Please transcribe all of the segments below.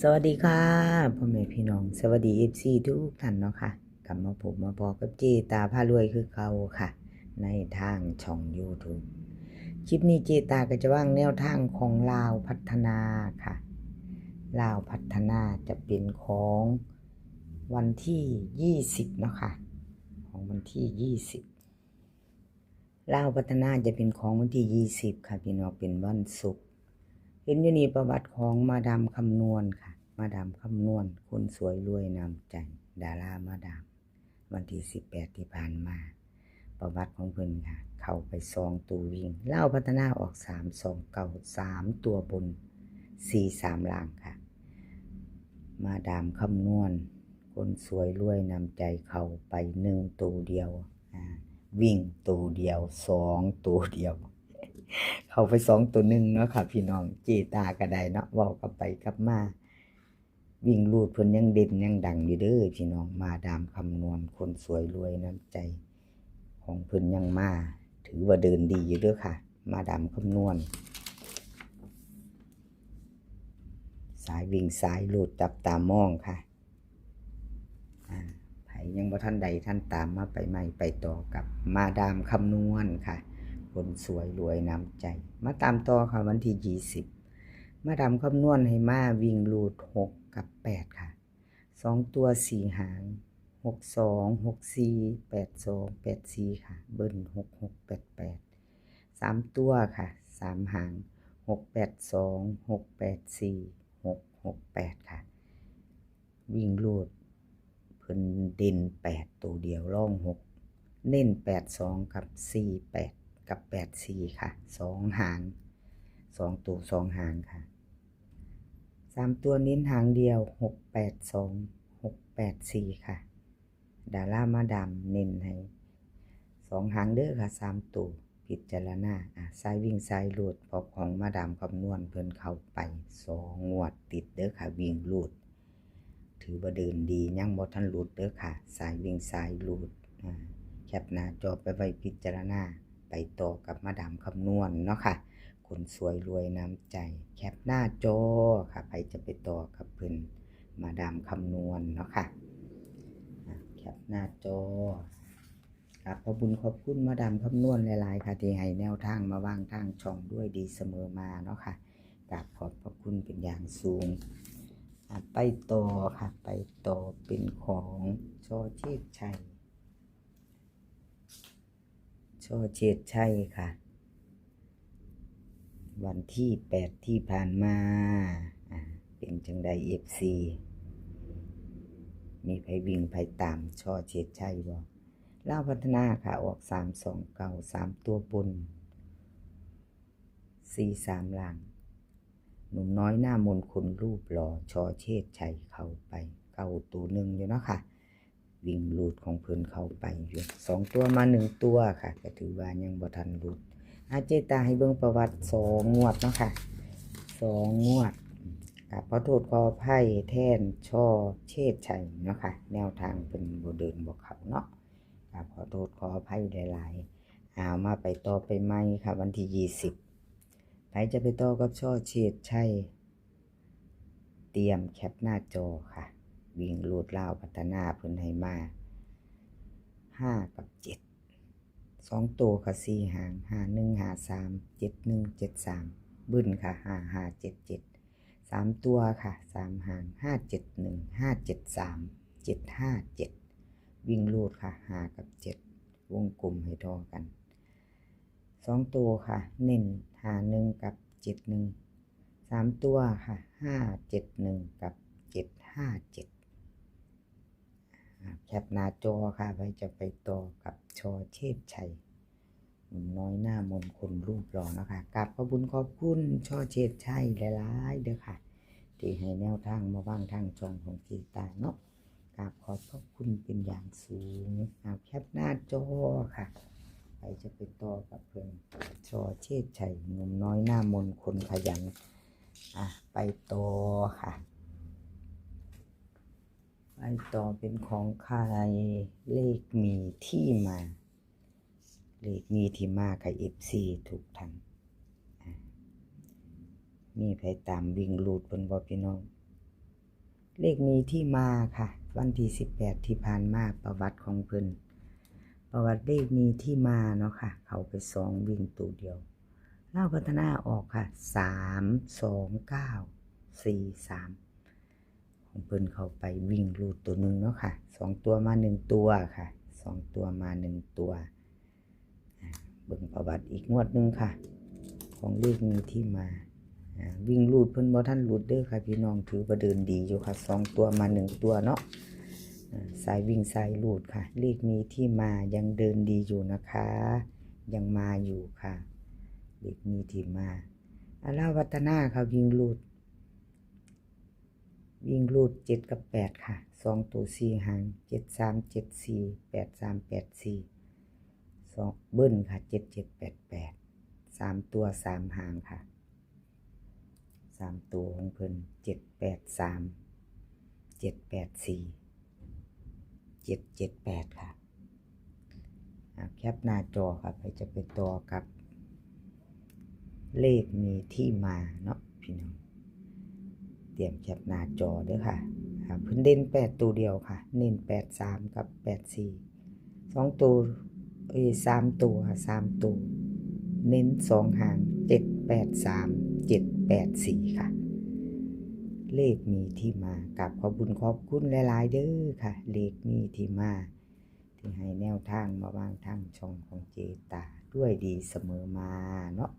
สวัสดีค่ะพ่อแม่พี่น้องสวัสดีFCทุกท่านเนาะค่ะกลับมาพบมาพอกับเจตาพารวยคือเก่าค่ะในทางช่อง YouTube คลิปนี้เจตาก็จะว่างแนวทางของลาวพัฒนาค่ะลาวพัฒนาจะเป็นของวันที่20เนาะค่ะของวันที่20ลาวพัฒนาจะเป็นของวันที่20ค่ะพี่น้องเป็นวันศุกร์เห็นอยู่นี่ประวัติของมาดามคำนวณค่ะมาดามคำนวณคนสวยรวยนำใจดารามาดามวันที่18ที่ผ่านมาประวัติของเพิ่นค่ะเข้าไป2ตัววิ่งลาวพัฒนาออก329 3ตัวบน43ล่างค่ะมาดามคำนวณคนสวยรวยนำใจเข้าไป1ตัวเดียววิ่งตัวเดียว2ตัวเดียวเข้าไป2ตัว1เนาะค่ะพี่น้องเจตาก็ได้เนาะเว้ากันไปกลับมาวิ่งรูดเพิ่นยังเด่นยังดังอยู่เด้อพี่น้องมาดามคำนวณคนสวยรวยน้ำใจของเพิ่นยังมาถือว่าเดินดีอยู่เด้อค่ะมาดามคำนวณสายวิ่งสายรูดจับตามองค่ะไผยังบ่ทันใดท่านตามมาไปใหม่ไปต่อกับมาดามคำนวณค่ะคนสวยรวยน้ำใจมาตามต่อค่ะวันที่20มาดามคำนวณให้มาวิ่งรูด6กับ8ค่ะ2ตัว4หาง62 64 82 84ค่ะเบิ้ล66 88 3ตัวค่ะ3หาง682 684 668ค่ะวิ่งรูดเพิ่นเด่น8ตัวเดียวร่อง6เน้น82กับ48กับ84ค่ะ2หาง2ตัว2หางค่ะ3ตัวเน้นหางเดียว682 684ค่ะดารามาดามเน้นให้2หางเด้อค่ะ3ตัวพิจารณาสายวิ่งสายรูดพอของมาดามคำนวณเพิ่นเข้าไป2งวดติดเด้อค่ะวิ่งรูดถือว่าเดินดียังบ่ทันหลุดเด้อค่ะสายวิ่งสายรูดแคปหน้าจอไปไว้พิจารณาไปต่อกับมาดามคำนวณเนาะค่ะคนสวยรวยน้ำใจแคปหน้าจอค่ะใครจะไปต่อกับเพิ่นมาดามคำนวณเนาะค่ะแคปหน้าจอครับขอบคุณขอบคุณมาดามคำนวณหลายๆค่ะที่ให้แนวทางมาวางทางช่องด้วยดีเสมอมาเนาะค่ะกราบขอบพระคุณเป็นอย่างสูงไปต่อค่ะไปต่อเป็นของช่อเชษชัยช่อเชษชัยค่ะวันที่8ที่ผ่านมาเป็นจังใด FC มีไผวิ่งไผตามช่อเชษชัยบ่ลาวพัฒนาค่ะออก329 3ตัวบน43ล่างหนุ่มน้อยหน้ามนต์คนรูปหล่อช่อเชษชัยเข้าไปเก้าตัวหนึ่งอยู่เนาะค่ะวิ่งรูดของเพิ่นเข้าไปอยู่2ตัวมา1ตัวค่ะก็ถือว่ายังบ่ทันรูดเจตาให้เบิ่งประวัติ2งวดเนาะค่ะ2งวดขอโทษขออภัยแทนช่อเชษชัยเนาะค่ะแนวทางเป็นบ่เดินบ่เข้าเนาะขอโทษขออภัยหลายๆมาไปต่อไปใหม่ค่ะวันที่20ใครจะไปต่อกับช่อเชษชัยเตรียมแคปหน้าจอค่ะวิ่งรูดลาวพัฒนาเพิ่นให้มา5กับ7 2ตัวค่ะ4หาง51 53 71 73บึ้นค่ะ55 77 3ตัวค่ะ3หาง571 573 757วิ่งรูดค่ะ5กับ7วงกลมให้ทอกัน2ตัวค่ะเน้น51กับ71 3ตัวค่ะ571กับ757แคปหน้าจอค่ะไว้จะไปต่อกับช่อเชษชัยหนุ่มน้อยหน้ามนต์คนรูปหล่อนะคะกราบขอบคุณขอบคุณช่อเชษชัยหลายๆเด้อค่ะที่ให้แนวทางมาว่างทางช่องของเจตาเนาะกราบขอบพระคุณเป็นอย่างสูงแคปหน้าจอค่ะใครจะไปต่อกับเพิ่นช่อเชษชัยหนุ่มน้อยหน้ามนต์คนขยันไปต่อค่ะไปต่อเป็นของใครเลขมีที่มาเลขมีที่มากับ FC ทุกท่านมีใครตามวิ่งรูดเพิ่นบ่พี่น้อง เลขมีที่มาค่ะวันที่18ที่ผ่านมาประวัติของเพิ่นประวัติเลขมีที่มาเนาะค่ะเขาไป2วิ่งตัวเดียวเล่าพัฒนาออกค่ะ32943ของเพิ่นเข้าไปวิ่งรูดตัวนึงเนาะค่ะ2ตัวมา1ตัวค่ะ2ตัวมา1ตัวเบิ่งประวัติอีกงวดนึงค่ะของเลขมีที่มาวิ่งรูดเพิ่นบ่ทันรูดเด้อค่ะพี่น้องถือว่าเดินดีอยู่ค่ะ2ตัวมา1ตัวเนาะสายวิ่งสายรูดค่ะเลขมีที่มายังเดินดีอยู่นะคะยังมาอยู่ค่ะเลขมีที่มาลาวพัฒนาค่ะวิ่งรูด7กับ8ค่ะ2ตัว4หาง7374 8384 2เบิ้ลค่ะ7788 3ตัว3หางค่ะ3ตัวของเพิ่น783 784 778ค่ะแคปหน้าจอครับไปจะไปต่อกับเลขมีที่มาเนาะพี่น้องเตรียมแคปหน้าจอเด้อค่ะเพิ่นเด่น8ตัวเดียวค่ะเน้น83กับ84 2ตัว3ตัว3ตัวเน้น2หาง783 784ค่ะเลขมีที่มากับขอบคุณหลายๆเด้อค่ะเลขมีที่มาที่ให้แนวทางมาวางทางช่องของเจตาด้วยดีเสมอมาเนาะ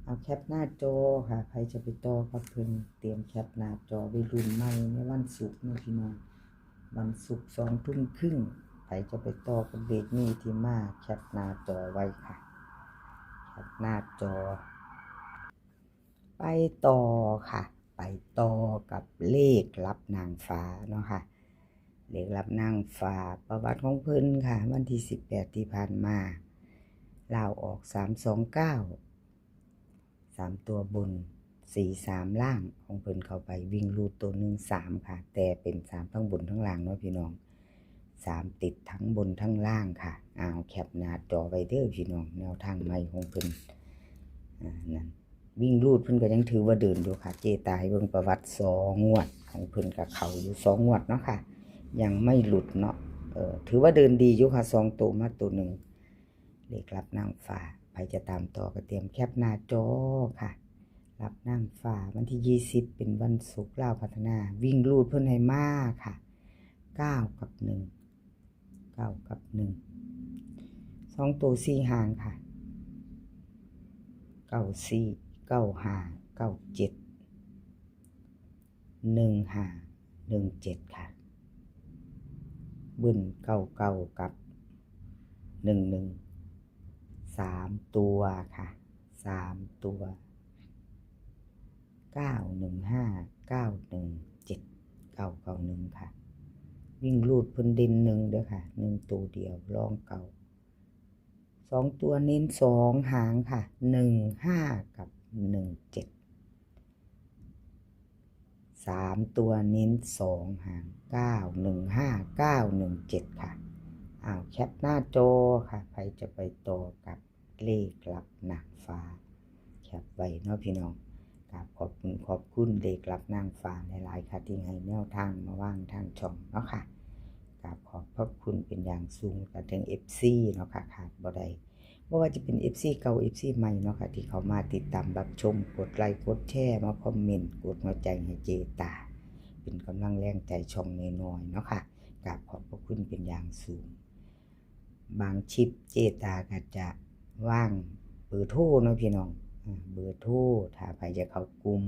เอาแคปหน้าจอค่ะใครจะไปต่อกับเพิ่นเตรียมแคปหน้าจอไปรุ่นใหม่ในวันศุกร์นะพี่น้องวันศุกร์20:30ใครจะไปต่อกับเลขมีที่มาแคปหน้าจอไว้ค่ะแคปหน้าจอไปต่อค่ะไปต่อกับเลขรับนางฟ้าเนาะค่ะเลขรับนางฟ้าประวัติของเพิ่นค่ะวันที่18ที่ผ่านมาลาวออก329 3ตัวบน43ล่างของเพิ่นเข้าไปวิ่งรูดตัวนึง3ค่ะแต่เป็น3ทั้งบนทั้งล่างเนาะพี่น้อง3ติดทั้งบนทั้งล่างค่ะแคปหน้าจอไว้เด้อพี่น้องแนวทางใหม่ของเพิ่นนั่นวิ่งรูดเพิ่นก็ยังถือว่าเดินอยู่ค่ะเจตายเบิ่งประวัติ2งวดของเพิ่นกับเขาอยู่2งวดเนาะค่ะยังไม่หลุดเนาะถือว่าเดินดีอยู่ค่ะ2ตัวมาตัวนึงเลขรับนางฟ้าใครจะตามต่อก็เตรียมแคปหน้าจอค่ะรับนางฟ้าวันที่20เป็นวันศุกร์ลาวพัฒนาวิ่งรูดเพิ่นให้มาค่ะ9กับ1 9กับ1 2ตัว4หางค่ะ94 95 97 15 17ค่ะบึ้น99กับ11 3ตัวค่ะ3ตัว915 917 991ค่ะวิ่งรูดเพิ่นเด่น1เด้อค่ะ1ตัวเดียวรองเก่า2ตัวเน้น2หางค่ะ15กับ17 3ตัวเน้น2หาง915 917ค่ะแคปหน้าจอค่ะใครจะไปต่อกับเลขรับนางฟ้าแคปไว้เนาะพี่น้องขอบคุณเลขรับนางฟ้าหลายๆค่ะที่ให้แนวทางมาว่างทางช่องเนาะค่ะขอบพระคุณเป็นอย่างสูงกับถึง FC เนาะค่ะขาดบ่ได้บ่ว่าจะเป็น FC เก่า FC ใหม่เนาะค่ะที่เขามาติดตามรับชมกดไลค์กดแชร์มาคอมเมนต์กดหัวใจให้เจตาเป็นกำลังแรงใจช่องน้อยๆเนาะค่ะขอบพระคุณเป็นอย่างสูงบางชิปเจตาก็จะว่างเบอร์โทรเนาะพี่น้องเบอร์โทรถ้าใครจะเข้ากลุ่ม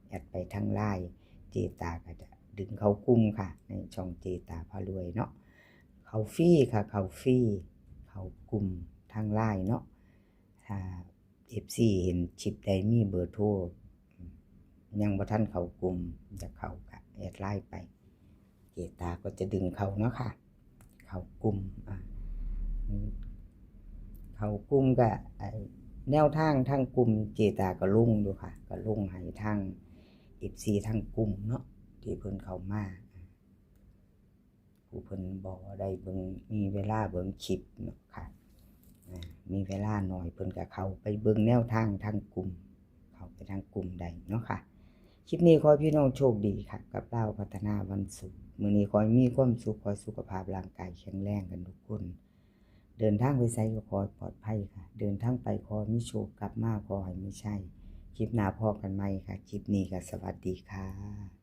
แอดไปทางไลน์เจตาก็จะดึงเข้ากลุ่มค่ะในช่องเจตาพารวยเนาะเข้าฟรีค่ะเข้าฟรีเข้ากลุ่มทางไลน์เนาะถ้า FC เห็นชิปใดมีเบอร์โทรยังบ่ทันเข้ากลุ่มจะเข้าก็แอดไลน์ไปเจตาก็จะดึงเข้าเนาะค่ะเข้ากลุ่มเข้ากลุ่มก็แนวทางทางกลุ่มเจตาก็ลงอยู่ค่ะก็ลงให้ทาง FC ทางกลุ่มเนาะที่เพิ่นเข้ามาผู้เพิ่นบ่ได้เบิ่งมีเวลาเบิ่งคลิปเนาะค่ะมีเวลาน้อยเพิ่นก็เข้าไปเบิ่งแนวทางทางกลุ่มเข้าไปทางกลุ่มได้เนาะค่ะ คลิปนี้ขอให้พี่น้องโชคดีค่ะกับเล่าพัฒนาวันศุกร์มื้อนี้ขอให้มีความสุขขอให้สุขภาพร่างกายแข็งแรงกันทุกคนเดินทางไปไสก็ขอให้ปลอดภัยค่ะเดินทางไปขอให้มีโชคกลับมาขอให้ไม่ใช่คลิปหน้าพอกันใหม่ค่ะคลิปนี้ก็สวัสดีค่ะ